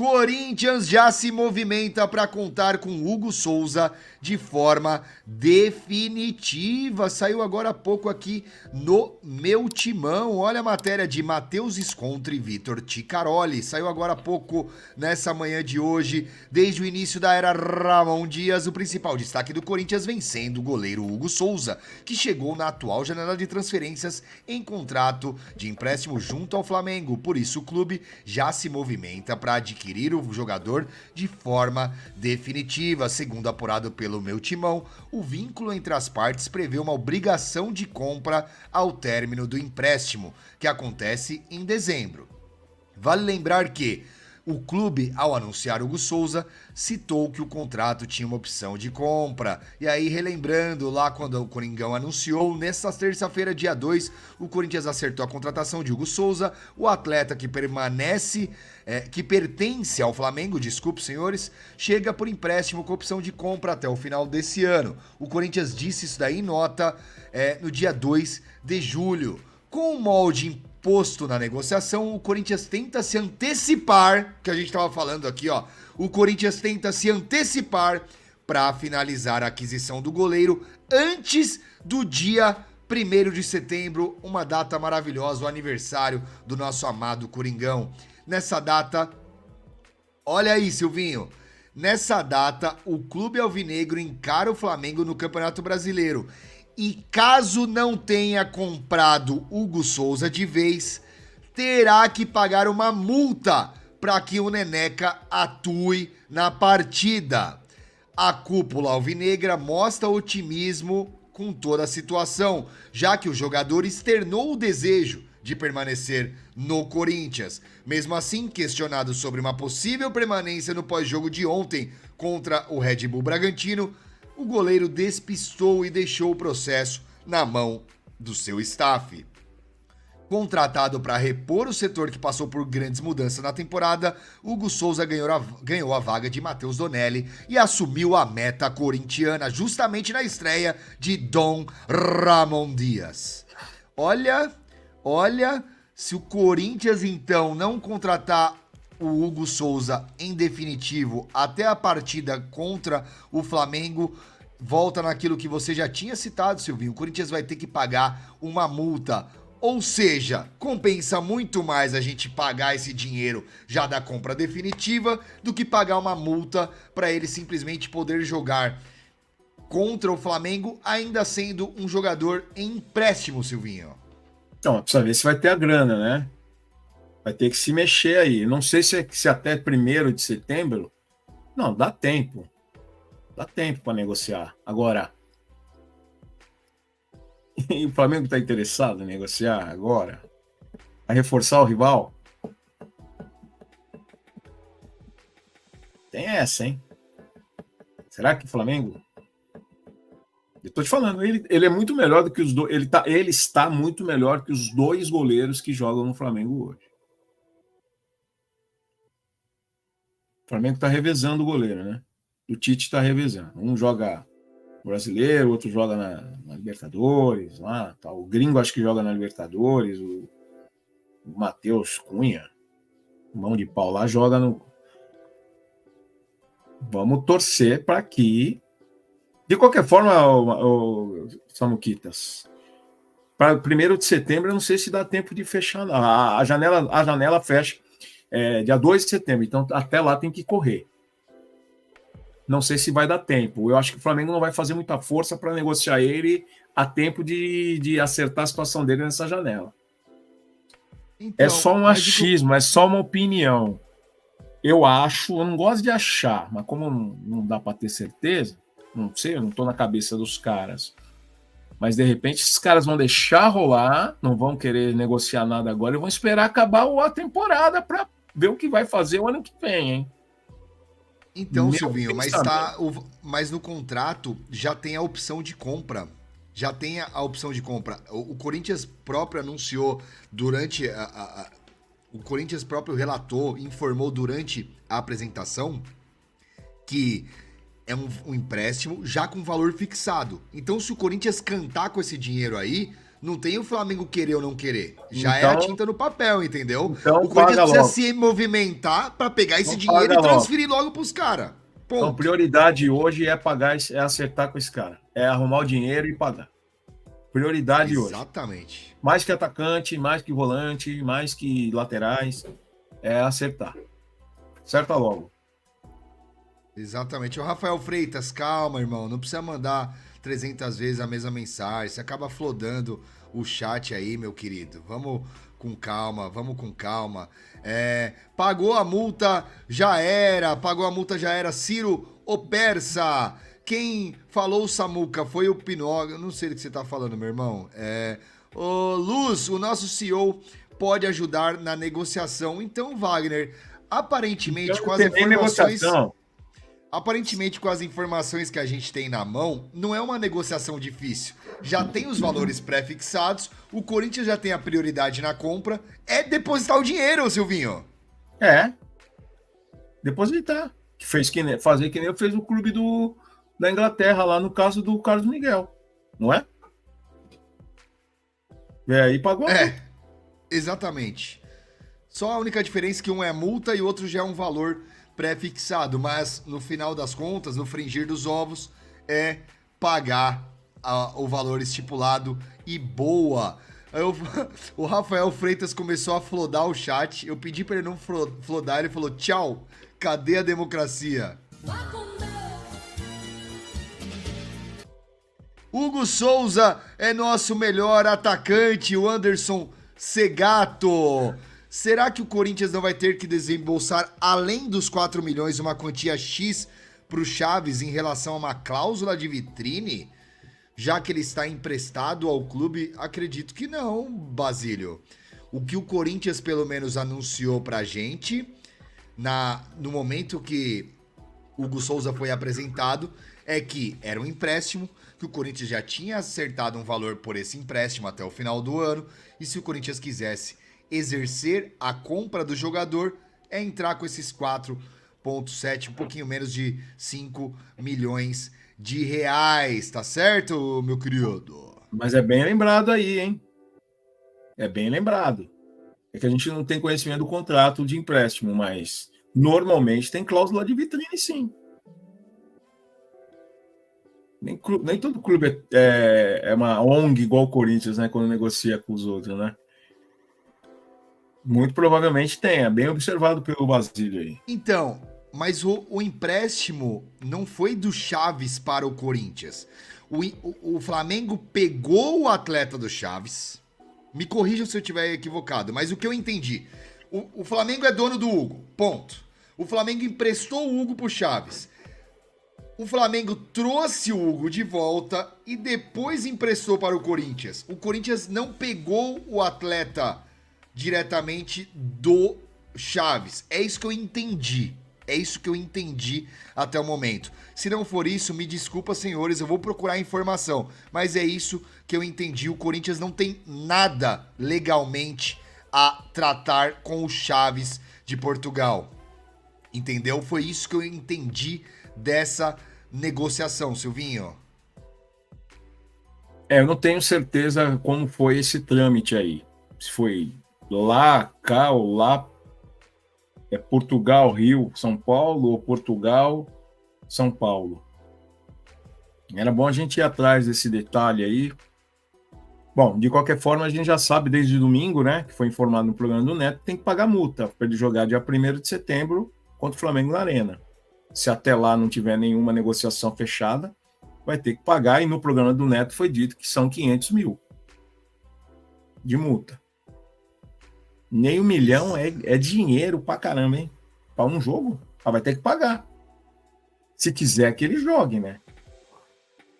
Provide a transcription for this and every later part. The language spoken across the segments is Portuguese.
Corinthians já se movimenta para contar com Hugo Souza de forma definitiva. Saiu agora há pouco aqui no Meu Timão. Olha a matéria de Matheus Escontre e Vitor Ticaroli. Saiu agora há pouco nessa manhã de hoje. Desde o início da era Ramon Dias, o principal destaque do Corinthians vem sendo o goleiro Hugo Souza, que chegou na atual janela de transferências em contrato de empréstimo junto ao Flamengo. Por isso o clube já se movimenta para adquirir o jogador de forma definitiva. Segundo apurado pelo Meu Timão, o vínculo entre as partes prevê uma obrigação de compra ao término do empréstimo, que acontece em dezembro. Vale lembrar que o clube, ao anunciar Hugo Souza, citou que o contrato tinha uma opção de compra. E aí, relembrando lá quando o Coringão anunciou, nesta terça-feira, dia 2, o Corinthians acertou a contratação de Hugo Souza, o atleta que pertence ao Flamengo, desculpe senhores, chega por empréstimo com opção de compra até o final desse ano. O Corinthians disse isso daí em nota no dia 2 de julho. Com o molde posto na negociação, o Corinthians tenta se antecipar, que a gente estava falando aqui, ó. O Corinthians tenta se antecipar para finalizar a aquisição do goleiro antes do dia 1º de setembro, uma data maravilhosa, o aniversário do nosso amado Coringão. Nessa data, olha aí, Silvinho, nessa data o clube alvinegro encara o Flamengo no Campeonato Brasileiro. E caso não tenha comprado Hugo Souza de vez, terá que pagar uma multa para que o Neneca atue na partida. A cúpula alvinegra mostra otimismo com toda a situação, já que o jogador externou o desejo de permanecer no Corinthians. Mesmo assim, questionado sobre uma possível permanência no pós-jogo de ontem contra o Red Bull Bragantino, o goleiro despistou e deixou o processo na mão do seu staff. Contratado para repor o setor que passou por grandes mudanças na temporada, Hugo Souza ganhou a vaga de Matheus Donelli e assumiu a meta corintiana justamente na estreia de Dom Ramon Dias. Olha, se o Corinthians então não contratar o Hugo Souza em definitivo até a partida contra o Flamengo, volta naquilo que você já tinha citado, Silvinho. O Corinthians vai ter que pagar uma multa. Ou seja, compensa muito mais a gente pagar esse dinheiro já da compra definitiva do que pagar uma multa para ele simplesmente poder jogar contra o Flamengo, ainda sendo um jogador em empréstimo, Silvinho. Então, precisa ver se vai ter a grana, né? Vai ter que se mexer aí. Não sei se até 1º de setembro. Não, dá tempo. Dá tempo para negociar. Agora, e o Flamengo está interessado em negociar agora? A reforçar o rival? Tem essa, hein? Será que o Flamengo... Eu tô te falando, ele é muito melhor do que os dois. Ele está muito melhor que os dois goleiros que jogam no Flamengo hoje. O Flamengo está revezando o goleiro, né? O Tite está revezando. Um joga no Brasileiro, o outro joga na Libertadores. Lá, tá. O Gringo acho que joga na Libertadores. O Matheus Cunha, mão de pau lá, joga no... Vamos torcer para que... De qualquer forma, o Samuquitas, para 1º de setembro, eu não sei se dá tempo de fechar. A janela fecha dia 2 de setembro, então até lá tem que correr. Não sei se vai dar tempo. Eu acho que o Flamengo não vai fazer muita força para negociar ele a tempo de acertar a situação dele nessa janela. Então, é só um achismo, é só uma opinião. Eu não gosto de achar, mas como não dá para ter certeza, não sei, eu não estou na cabeça dos caras. Mas, de repente, esses caras vão deixar rolar, não vão querer negociar nada agora e vão esperar acabar a temporada para ver o que vai fazer o ano que vem, hein? Então, Silvinho, mas no contrato já tem a opção de compra. Já tem a opção de compra. O Corinthians próprio anunciou durante o Corinthians próprio relatou, informou durante a apresentação que é um empréstimo já com valor fixado. Então, se o Corinthians cantar com esse dinheiro aí, Não tem o Flamengo querer ou não querer. Já é a Então, tinta no papel, entendeu? então O Corinthians paga precisa logo. se movimentar pra pegar esse Então dinheiro paga e logo. transferir logo pros caras. Então, Ponto. prioridade hoje é pagar, é acertar com esse cara. É arrumar o dinheiro e pagar. Prioridade hoje. Exatamente. Mais que atacante, mais que volante, mais que laterais, é acertar. Acerta logo. Exatamente. O Rafael Freitas, calma, irmão. Não precisa mandar 300 vezes a mesma mensagem. Você acaba flodando o chat aí, meu querido. Vamos com calma, vamos com calma. Pagou a multa, já era. Pagou a multa, já era. Ciro o Persa. Quem falou Samuca foi o Pinóquio. Eu não sei do que você tá falando, meu irmão. Ô, Luz, o nosso CEO pode ajudar na negociação. Então, Wagner, aparentemente, Então, com as não tem nem informações... negociação. Aparentemente, com as informações que a gente tem na mão, não é uma negociação difícil. Já tem os valores pré-fixados, o Corinthians já tem a prioridade na compra, é depositar o dinheiro, Silvinho. É. Depositar. Fazer que nem fez o clube da Inglaterra, lá no caso do Carlos Miguel. Não é? E aí pagou a multa. Exatamente. Só a única diferença é que um é multa e o outro já é um valor pré-fixado, mas no final das contas, no fringir dos ovos, é pagar o valor estipulado e boa. O Rafael Freitas começou a flodar o chat, eu pedi pra ele não flodar, ele falou tchau, cadê a democracia? Hugo Souza é nosso melhor atacante, o Anderson Segato. Será que o Corinthians não vai ter que desembolsar, além dos 4 milhões, uma quantia X pro Chaves em relação a uma cláusula de vitrine? Já que ele está emprestado ao clube, acredito que não, Basílio. O que o Corinthians pelo menos anunciou pra gente, no momento que Hugo Souza foi apresentado, é que era um empréstimo, que o Corinthians já tinha acertado um valor por esse empréstimo até o final do ano, e se o Corinthians quisesse exercer a compra do jogador, é entrar com esses 4,7, um pouquinho menos de 5 milhões de reais, tá certo, meu querido? Mas é bem lembrado aí, hein? É bem lembrado. É que a gente não tem conhecimento do contrato de empréstimo, mas normalmente tem cláusula de vitrine, sim. Nem todo clube é uma ONG igual o Corinthians, né? Quando negocia com os outros, né? Muito provavelmente tem, é bem observado pelo Basílio aí. Então, mas o empréstimo não foi do Chaves para o Corinthians. O Flamengo pegou o atleta do Chaves. Me corrijam se eu estiver equivocado, mas o que eu entendi. O Flamengo é dono do Hugo, ponto. O Flamengo emprestou o Hugo pro Chaves. O Flamengo trouxe o Hugo de volta e depois emprestou para o Corinthians. O Corinthians não pegou o atleta diretamente do Chaves. É isso que eu entendi. É isso que eu entendi até o momento. Se não for isso, me desculpa, senhores, eu vou procurar informação. Mas é isso que eu entendi. O Corinthians não tem nada legalmente a tratar com o Chaves de Portugal. Entendeu? Foi isso que eu entendi dessa negociação, Silvinho. Eu não tenho certeza como foi esse trâmite aí. Se foi lá, cá ou lá, Portugal, Rio, São Paulo, ou Portugal, São Paulo. Era bom a gente ir atrás desse detalhe aí. Bom, de qualquer forma, a gente já sabe desde domingo, né, que foi informado no programa do Neto, tem que pagar multa para ele jogar dia 1º de setembro contra o Flamengo na Arena. Se até lá não tiver nenhuma negociação fechada, vai ter que pagar, e no programa do Neto foi dito que são 500 mil de multa. Nem 1 milhão é dinheiro pra caramba, hein? Pra um jogo, vai ter que pagar. Se quiser que ele jogue, né?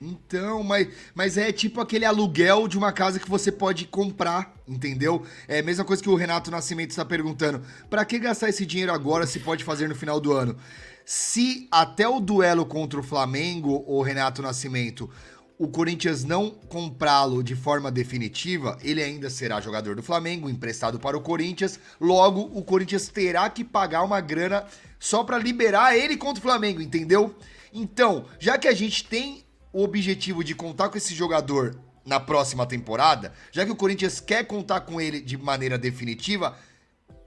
Então, mas é tipo aquele aluguel de uma casa que você pode comprar, entendeu? É a mesma coisa que o Renato Nascimento está perguntando. Pra que gastar esse dinheiro agora se pode fazer no final do ano? Se até o duelo contra o Flamengo, o Renato Nascimento, o Corinthians não comprá-lo de forma definitiva, ele ainda será jogador do Flamengo, emprestado para o Corinthians. Logo, o Corinthians terá que pagar uma grana só para liberar ele contra o Flamengo, entendeu? Então, já que a gente tem o objetivo de contar com esse jogador na próxima temporada, já que o Corinthians quer contar com ele de maneira definitiva,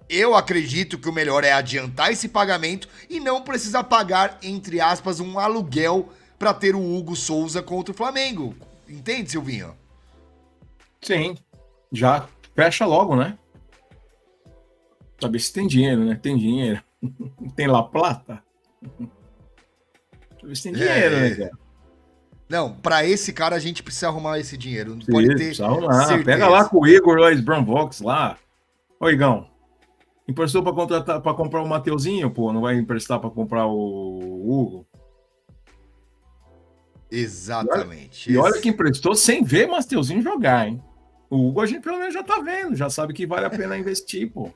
eu acredito que o melhor é adiantar esse pagamento e não precisar pagar, entre aspas, um aluguel para ter o Hugo Souza contra o Flamengo. Entende, Silvinho? Sim, já fecha logo, né? Saber se tem dinheiro, né? Tem dinheiro. Tem La Plata? Ver se tem dinheiro, né, cara? Não, pra esse cara a gente precisa arrumar esse dinheiro. Não Sim, pode ter precisa arrumar. certeza. Pega lá com o Igor lá, Brandvox lá. Ô, Igão, emprestou pra contratar, para comprar o Mateuzinho, pô? Não vai emprestar pra comprar o Hugo? Exatamente. E olha que emprestou sem ver Mateuzinho jogar, hein? O Hugo a gente pelo menos já tá vendo, já sabe que vale a pena investir, pô.